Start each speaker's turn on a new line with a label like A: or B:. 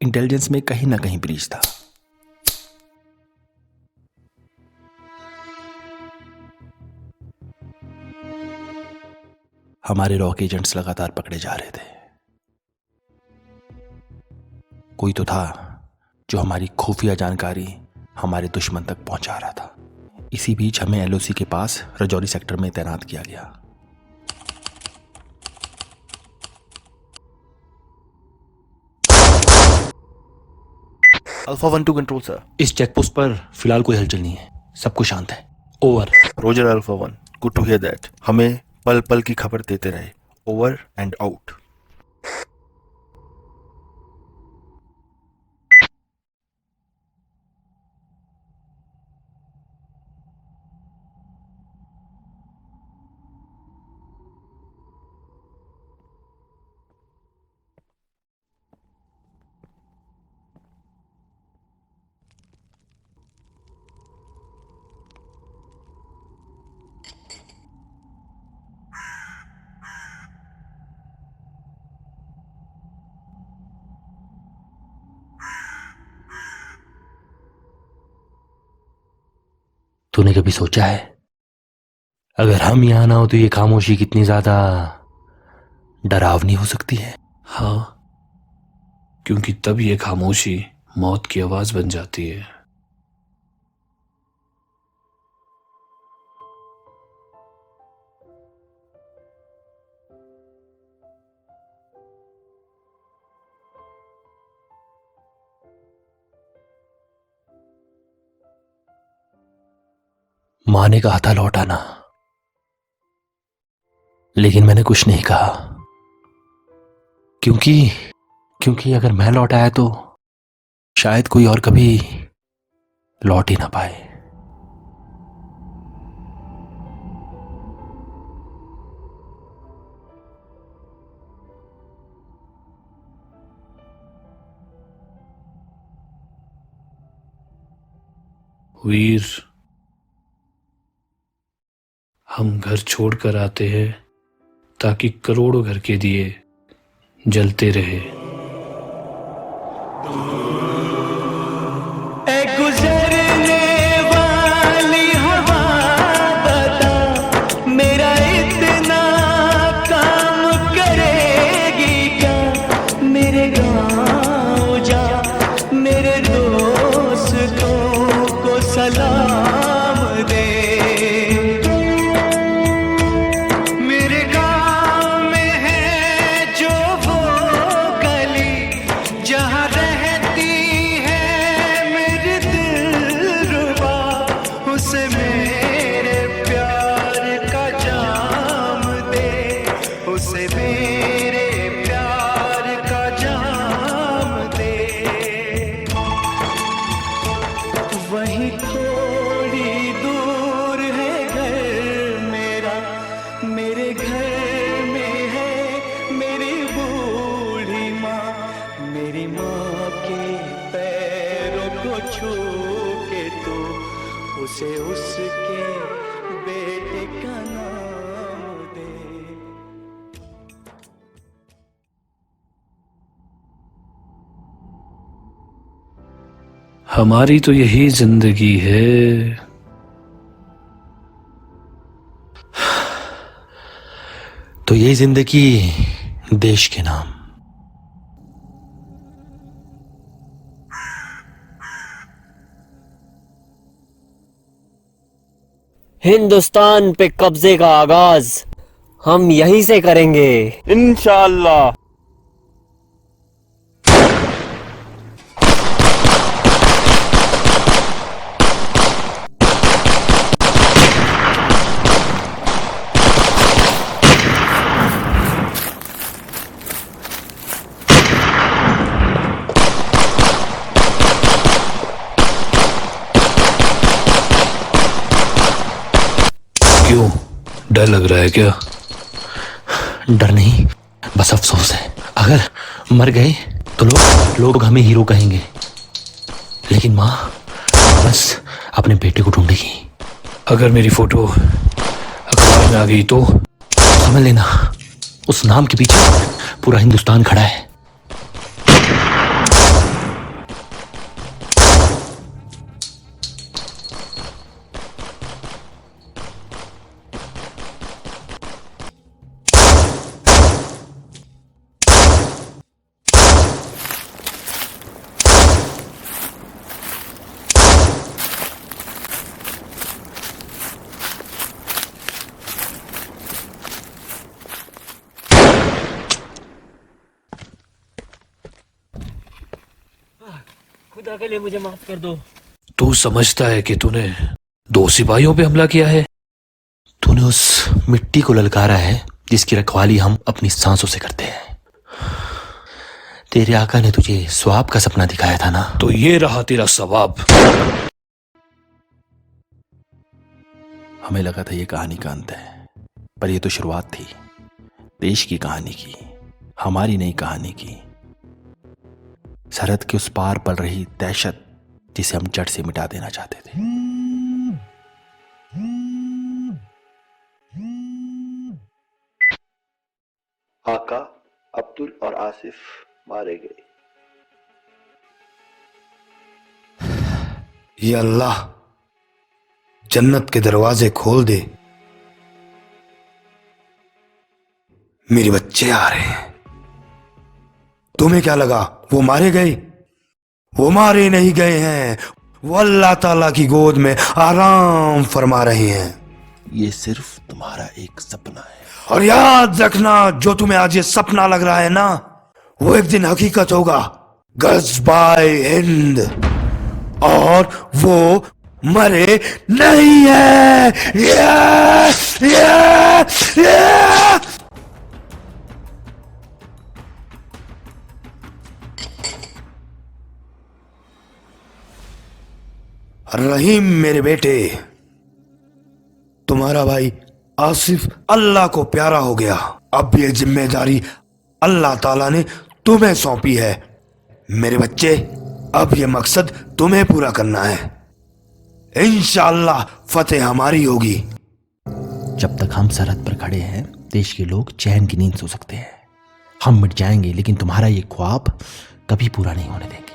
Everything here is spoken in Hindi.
A: इंटेलिजेंस में कहीं ना कहीं ब्रीच था। हमारे रॉक एजेंट्स लगातार पकड़े जा रहे थे। कोई तो था जो हमारी खुफिया जानकारी हमारे दुश्मन तक पहुंचा रहा था। इसी बीच हमें एलओसी के पास रजौरी सेक्टर में तैनात किया गया।
B: Alpha 1-2 control sir.
A: इस चेकपोस्ट पर फिलहाल कोई हलचल नहीं है, सब कुछ शांत है। Over.
B: Roger alpha 1, good to hear that. हमें पल पल की खबर देते रहे। Over and out.
A: तूने कभी सोचा है अगर हम यहां ना हो तो ये खामोशी कितनी ज्यादा डरावनी हो सकती है?
C: हाँ, क्योंकि तब ये खामोशी मौत की आवाज बन जाती है।
A: मां ने कहा था लौट आना, लेकिन मैंने कुछ नहीं कहा क्योंकि अगर मैं लौट आया तो शायद कोई और कभी लौट ही ना पाए।
C: वीर, हम घर छोड़कर आते हैं ताकि करोड़ों घर के दिए जलते रहे।
D: गुजरने वाली हवा बता, मेरा इतना काम करेगी क्या? मेरे गाँव जा, मेरे दोस्तों को सलाम दे। मेरे गाँव में है जो वो गली जहाँ रहती है मेरी दिलरुबा, उसे मेरे प्यार का जाम दे, उसे मेरे प्यार का जाम दे। वहीं थोड़ी दूर है घर मेरा, मेरे घर में है मेरी बूढ़ी माँ। मेरी माँ के पैरों को छू के तू उसे उसके बेटे का नाम दे।
C: हमारी तो यही जिंदगी है।
A: तो ये जिंदगी देश के नाम।
E: हिंदुस्तान पे कब्जे का आगाज हम यहीं से करेंगे।
B: इंशाअल्लाह।
C: क्यों, डर लग रहा है क्या?
A: डर नहीं, बस अफसोस है। अगर मर गए तो लोग हमें हीरो कहेंगे, लेकिन माँ बस अपने बेटे को ढूंढेगी।
C: अगर मेरी फोटो अखबार में आ गई तो
A: समझ लेना उस नाम के पीछे पूरा हिंदुस्तान खड़ा है।
E: खुदा के लिए मुझे माफ कर दो।
C: तू समझता है कि तूने 2 सिपाहियों पे हमला किया है?
A: तूने उस मिट्टी को ललकारा है जिसकी रखवाली हम अपनी सांसों से करते हैं। तेरे आका ने तुझे स्वाब का सपना दिखाया था ना,
C: तो ये रहा तेरा सवाब।
B: हमें लगा था ये कहानी का अंत है, पर ये तो शुरुआत थी देश की कहानी की, हमारी नई कहानी की। सरहद के उस पार पल रही दहशत जिसे हम जड़ से मिटा देना चाहते थे। आका, अब्दुल और आसिफ मारे गए।
F: ये अल्लाह जन्नत के दरवाजे खोल दे, मेरे बच्चे आ रहे हैं। तुम्हें क्या लगा वो मारे गए? वो मारे नहीं गए हैं, वो अल्लाह ताला की गोद में आराम फरमा रहे हैं।
B: ये सिर्फ तुम्हारा एक सपना है।
F: और याद रखना, जो तुम्हें आज ये सपना लग रहा है ना, वो एक दिन हकीकत होगा। गज़बाए हिंद, और वो मरे नहीं है। रहीम मेरे बेटे, तुम्हारा भाई आसिफ अल्लाह को प्यारा हो गया। अब ये जिम्मेदारी अल्लाह ताला ने तुम्हें सौंपी है। मेरे बच्चे, अब ये मकसद तुम्हें पूरा करना है। इंशाअल्लाह फतेह हमारी होगी।
B: जब तक हम सरहद पर खड़े हैं, देश के लोग चैन की नींद सो सकते हैं। हम मिट जाएंगे, लेकिन तुम्हारा ये ख्वाब कभी पूरा नहीं होने देंगे।